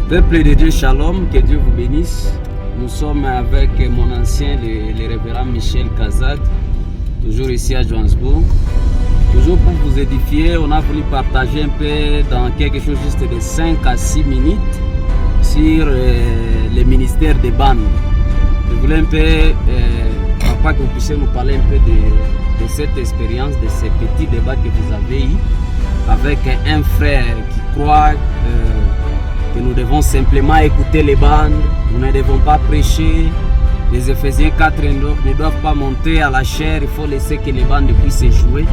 Peuple de Dieu, shalom, que Dieu vous bénisse. Nous sommes avec mon ancien, le révérend Michel Kazad, toujours ici à Johannesburg. Toujours pour vous édifier, on a voulu partager un peu dans quelque chose juste de 5 à 6 minutes sur le ministère des bandes. Je voulais un peu, papa, que vous puissiez nous parler un peu de cette expérience, de ces petits débats que vous avez eu avec un frère qui croit que nous devons simplement écouter les bandes, nous ne devons pas prêcher. Les Éphésiens 4 ne doivent pas monter à la chair, il faut laisser que les bandes puissent jouer.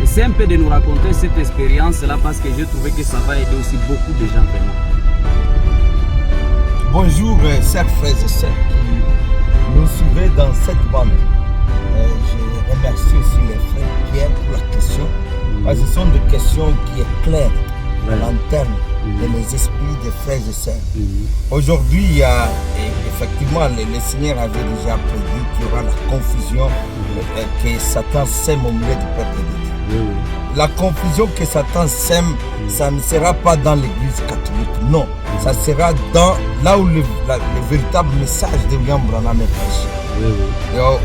C'est un peu de nous raconter cette expérience-là parce que j'ai trouvé que ça va aider aussi beaucoup de gens vraiment. Bonjour, chers frères et sœurs qui nous suivez dans cette bande. Je remercie aussi les frères Pierre pour la question. Parce que ce sont des questions qui éclairent la lanterne de mes esprits des frères et sœurs. Aujourd'hui, il y a effectivement, le Seigneur avait déjà prédit qu'il y aura la confusion que Satan sème au milieu du peuple de Dieu. La confusion que Satan sème, ça ne sera pas dans l'église catholique, non. Ça sera dans là où le véritable message de William Branham est prêché.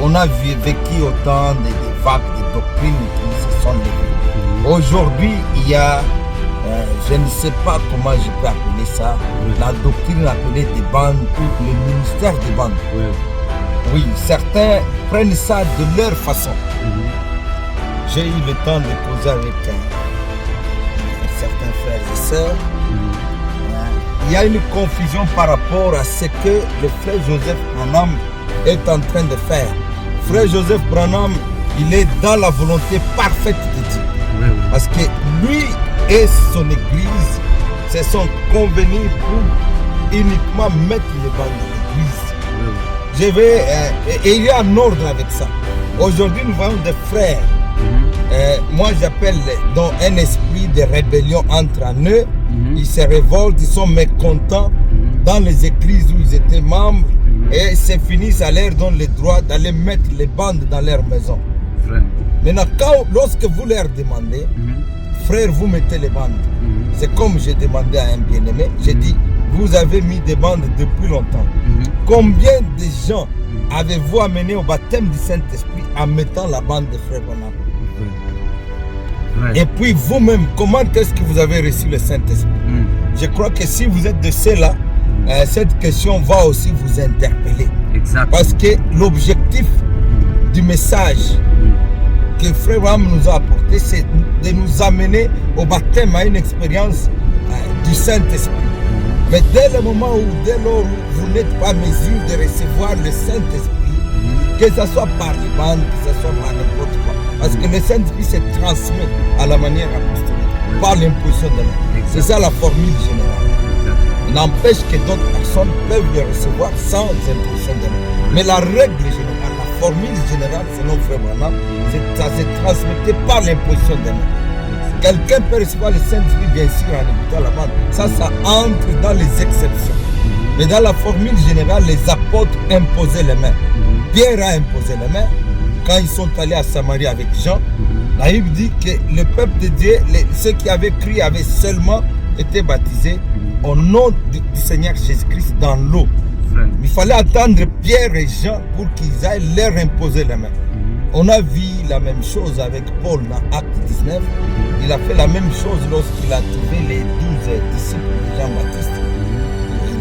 On a vécu autant de vagues de doctrines qui se sont levées. Aujourd'hui, il y a je ne sais pas comment je peux appeler ça, la doctrine appelée des bandes ou le ministère des bandes. Oui, certains prennent ça de leur façon. J'ai eu le temps de causer avec certains frères et sœurs. Il y a une confusion par rapport à ce que le frère Joseph Branham est en train de faire. Frère Joseph Branham, il est dans la volonté parfaite de Dieu. Parce que lui et son église se sont convenus pour uniquement mettre les bandes de l'église. Et il y a un ordre avec ça. Aujourd'hui, nous voyons des frères. Moi, j'appelle dans un esprit de rébellion entre eux. Ils se révoltent, ils sont mécontents dans les églises où ils étaient membres. Et c'est fini, ça leur donne le droit d'aller mettre les bandes dans leur maison. Maintenant, lorsque vous leur demandez, frère, vous mettez les bandes. C'est comme j'ai demandé à un bien-aimé, j'ai dit, vous avez mis des bandes depuis longtemps. Combien de gens avez-vous amené au baptême du Saint-Esprit en mettant la bande de frère Branham? Et puis vous-même, comment est-ce que vous avez reçu le Saint-Esprit? Je crois que si vous êtes de ceux-là, cette question va aussi vous interpeller. Parce que l'objectif du message que Frère Branham nous a apporté, c'est de nous amener au baptême, à une expérience du Saint-Esprit. Mais dès le moment où, dès lors où vous n'êtes pas en mesure de recevoir le Saint-Esprit, que ce soit par les bandes, que ce soit par n'importe quoi, parce que le Saint-Esprit se transmet à la manière apostolique, par l'imposition de main. C'est ça la formule générale. N'empêche que d'autres personnes peuvent le recevoir sans imposition de main. Mais la règle générale, la formule générale, selon Frère Branham, ça se transmettait par l'imposition des mains. Quelqu'un peut recevoir le Saint-Esprit bien sûr en écoutant la bande. Ça entre dans les exceptions. Mais dans la formule générale, les apôtres imposaient les mains. Pierre a imposé les mains quand ils sont allés à Samarie avec Jean. La Bible dit que le peuple de Dieu, ceux qui avaient cru avaient seulement été baptisés au nom du Seigneur Jésus-Christ dans l'eau. Il fallait attendre Pierre et Jean pour qu'ils aillent leur imposer les mains. On a vu la même chose avec Paul dans Acte 19. Il a fait la même chose lorsqu'il a trouvé les 12 disciples de Jean-Baptiste.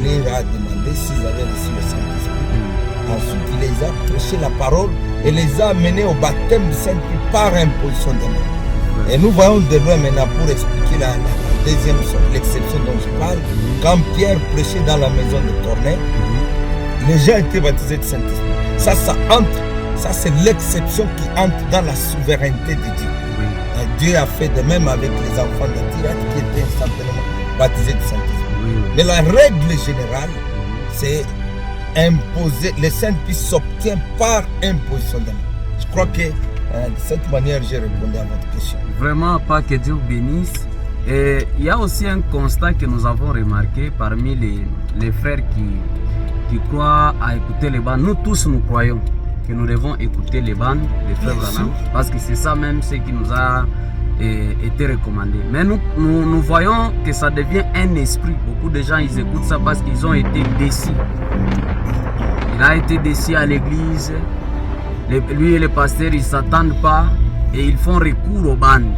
Il leur a demandé s'ils avaient reçu le Saint-Esprit. Ensuite, il les a prêché la parole et les a menés au baptême du Saint-Esprit par imposition des mains. Et nous voyons de loin maintenant pour expliquer la deuxième l'exception dont je parle. Quand Pierre prêchait dans la maison de Corneille, les gens étaient baptisés du Saint-Esprit. Ça c'est l'exception qui entre dans la souveraineté de Dieu. Dieu a fait de même avec les enfants d'Antioche qui étaient instantanément baptisés du Saint-Esprit. Mais la règle générale, c'est imposer. Le Saint-Esprit s'obtient par imposition. Je crois que de cette manière, j'ai répondu à votre question. Vraiment, pas que Dieu bénisse. Et il y a aussi un constat que nous avons remarqué parmi les frères qui croient à écouter les bandes. Nous tous, nous croyons que nous devons écouter les bandes des frères Branham, parce que c'est ça même ce qui nous a été recommandé. Mais nous voyons que ça devient un esprit. Beaucoup de gens, ils écoutent ça parce qu'ils ont été déçus. Il a été déçu à l'église. Lui et le pasteur, ils ne s'attendent pas et ils font recours aux bandes.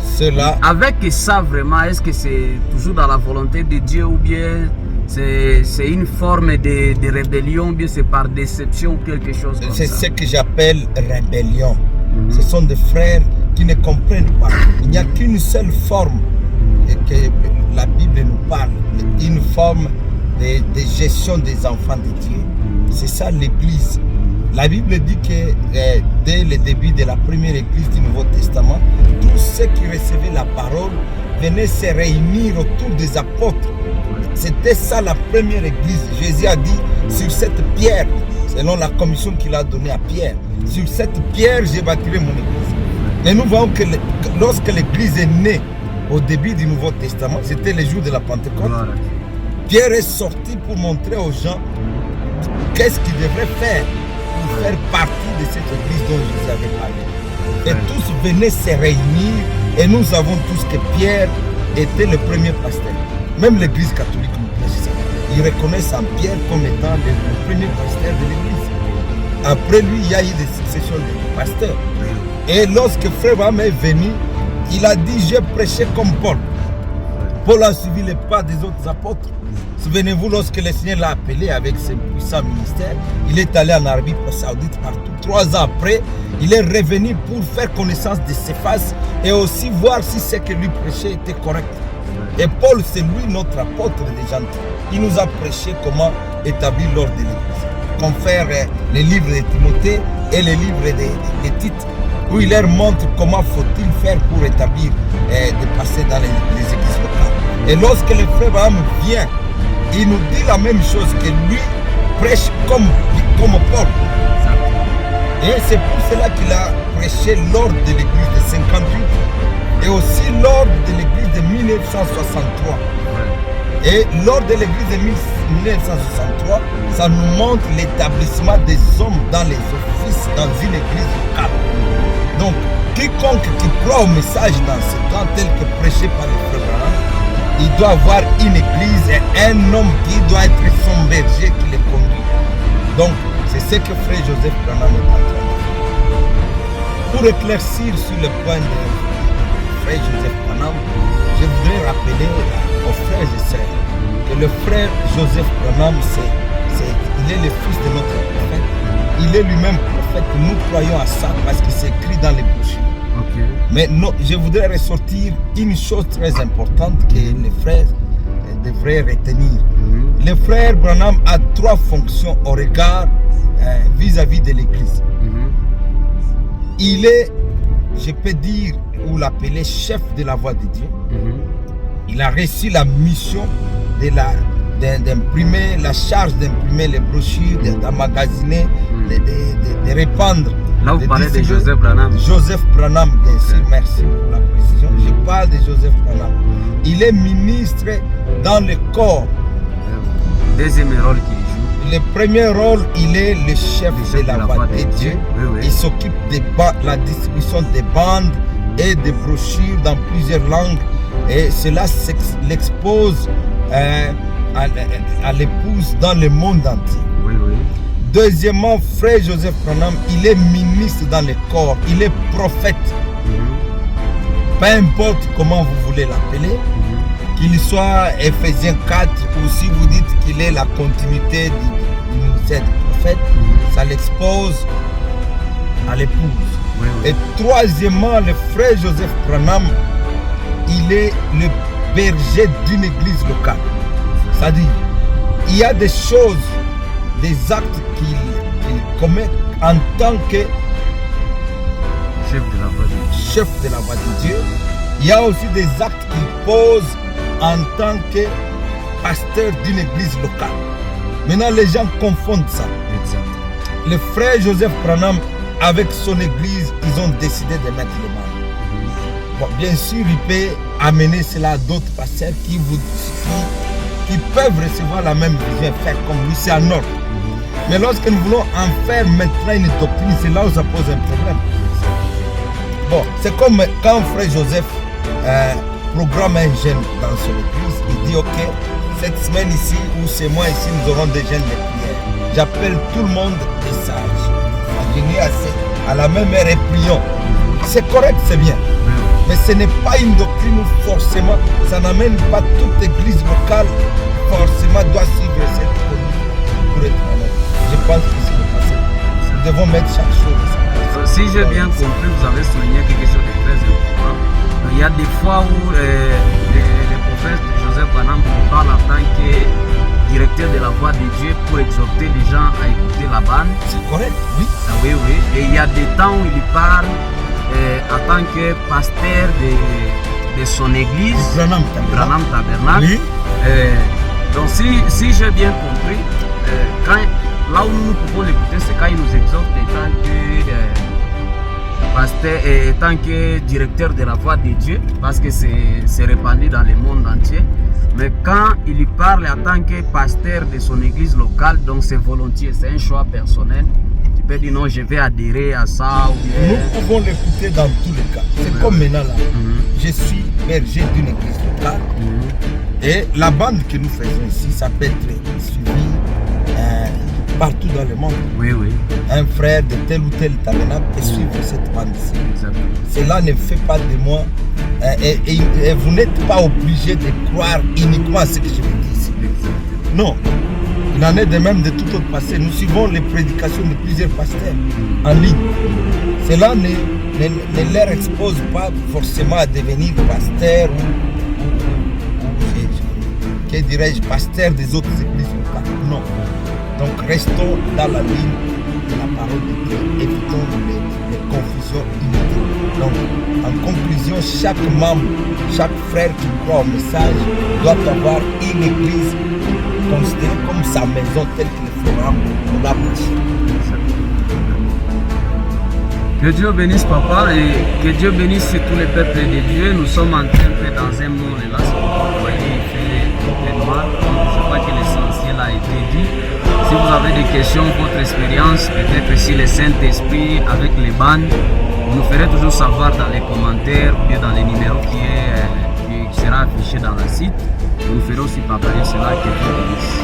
Cela. Avec ça, vraiment, est-ce que c'est toujours dans la volonté de Dieu ou bien c'est une forme de rébellion ou bien c'est par déception ou quelque chose comme ça? C'est ce que j'appelle rébellion. Ce sont des frères qui ne comprennent pas. Il n'y a qu'une seule forme que la Bible nous parle, une forme de gestion des enfants de Dieu. C'est ça l'église. La Bible dit que dès le début de la première église du Nouveau Testament, tous ceux qui recevaient la parole venaient se réunir autour des apôtres. C'était ça la première église. Jésus a dit, sur cette pierre, selon la commission qu'il a donnée à Pierre, sur cette pierre, j'ai bâtirai mon église. Mais nous voyons que lorsque l'église est née au début du Nouveau Testament, c'était le jour de la Pentecôte, Pierre est sorti pour montrer aux gens qu'est-ce qu'ils devraient faire pour faire partie de cette église dont je vous avais parlé. Et tous venaient se réunir et nous savons tous que Pierre était le premier pasteur. Même l'église catholique nous prêche ça. Ils reconnaissent en Pierre comme étant le premier pasteur de l'église. Après lui, il y a eu des successions de pasteurs. Et lorsque Frère Branham est venu, il a dit, j'ai prêché comme Paul. Paul a suivi les pas des autres apôtres. Souvenez-vous, lorsque le Seigneur l'a appelé avec ses puissants ministères, il est allé en Arabie Saoudite partout. 3 ans après, il est revenu pour faire connaissance de Céphas et aussi voir si ce que lui prêchait était correct. Et Paul, c'est lui notre apôtre des gentils. Il nous a prêché comment établir l'ordre de l'Église. Confère les livres de Timothée et les livres de Tite, où il leur montre comment faut-il faire pour établir, de passer dans les églises locales. Et lorsque le frère Branham vient, il nous dit la même chose que lui prêche comme Paul. Et c'est pour cela qu'il a prêché l'ordre de l'église de 58 et aussi l'ordre de l'église de 1963. Et l'ordre de l'église de 1963, ça nous montre l'établissement des hommes dans les offices dans une église locale. Donc, quiconque qui croit au message dans ce temps tel que prêché par le frère Branham, il doit avoir une église et un homme qui doit être son berger qui le conduit. Donc, c'est ce que frère Joseph Branham est en train de faire. Pour éclaircir sur le point de frère Joseph Branham, je voudrais rappeler aux frères et sœurs que le frère Joseph Branham, il est le fils de notre prophète. Il est lui-même prophète. Nous croyons à ça parce qu'il s'écrit dans les brochures. Mais non, je voudrais ressortir une chose très importante que les frères devraient retenir. Le frère Branham a 3 fonctions au regard vis-à-vis de l'Église. Il est, je peux dire, ou l'appeler chef de la voix de Dieu. Il a reçu la mission d'imprimer, la charge d'imprimer les brochures, d'emmagasiner, de répandre. Là, vous parlez de Joseph Branham. Joseph Branham, bien sûr, merci pour la précision. Je parle de Joseph Branham. Il est ministre dans le corps. Deuxième rôle qu'il joue. Le premier rôle, il est le chef de la voix de Dieu. Il s'occupe de la distribution des bandes et des brochures dans plusieurs langues. Et cela l'expose à l'épouse dans le monde entier. Deuxièmement, frère Joseph Branham, il est ministre dans le corps, il est prophète. Peu importe comment vous voulez l'appeler, qu'il soit Ephésiens 4 ou si vous dites qu'il est la continuité du ministère du prophète, ça l'expose à l'épouse. Et troisièmement, le frère Joseph Branham, il est le berger d'une église locale. C'est-à-dire, il y a des choses, des actes qu'il commet en tant que chef de la voix de Dieu. Il y a aussi des actes qu'il pose en tant que pasteur d'une église locale. Maintenant, les gens confondent ça. Exact. Le frère Joseph Branham, avec son église, ils ont décidé de mettre le ban. Bon, bien sûr, il peut amener cela à d'autres pasteurs qui peuvent recevoir la même vision, faire comme lui, c'est en ordre. Mais lorsque nous voulons en faire maintenant une doctrine, c'est là où ça pose un problème. Bon, c'est comme quand frère Joseph programme un jeune dans son église, il dit ok, cette semaine ici ou ce mois ici, nous aurons des jeunes de prière. J'appelle tout le monde des sages. À venir à la même heure et prions. C'est correct, c'est bien. Mais ce n'est pas une doctrine où forcément, ça n'amène pas toute église locale, forcément doit suivre cette conduite pour être honnête. Je pense que c'est le passé. Nous devons mettre chaque chose. Si j'ai bien compris, vous avez souligné quelque chose de très important. Il y a des fois où les prophètes de Joseph Branham parlent en tant que directeur de la voix de Dieu pour exhorter les gens à écouter la bande. C'est correct, oui. Ah, oui, oui. Et il y a des temps où il parle en tant que pasteur de son église, Branham Tabernacle. Oui. Donc si j'ai bien compris, là où nous pouvons l'écouter, c'est quand il nous exhorte en tant que pasteur et en tant que directeur de la voix de Dieu, parce que c'est répandu dans le monde entier. Mais quand il parle en tant que pasteur de son église locale, donc c'est volontiers, c'est un choix personnel. Tu peux dire non, je vais adhérer à ça. Ou bien... Nous pouvons l'écouter dans tous les cas. C'est comme maintenant là. Je suis berger d'une église locale. Et la bande que nous faisons ici, ça peut être suivi partout dans le monde. Oui, oui. Un frère de tel ou tel tabernacle peut suivre cette bande ici. Cela ne fait pas de moi. Et vous n'êtes pas obligé de croire uniquement à ce que je vous dis ici. Non. Il en est de même de tout autre pasteur. Nous suivons les prédications de plusieurs pasteurs en ligne. Cela ne leur expose pas forcément à devenir pasteur ou que dirais-je, pasteur des autres églises locales. Non. Donc restons dans la ligne de la parole de Dieu. Évitons les confusions inutiles. Donc en conclusion, chaque membre, chaque frère qui croit au message doit avoir une église considérée comme sa maison telle que le frère nous l'a prêché. Que Dieu bénisse papa et que Dieu bénisse tous les peuples de Dieu. Nous sommes en train de dans un monde là, vous voyez, il fait mal. Je crois que l'essentiel a été dit. Si vous avez des questions, votre expérience, peut-être si le Saint-Esprit avec les bandes, vous nous ferez toujours savoir dans les commentaires ou bien dans les numéros qui sera affiché dans la site. Vous nous ferez aussi partager cela. Que Dieu bénisse.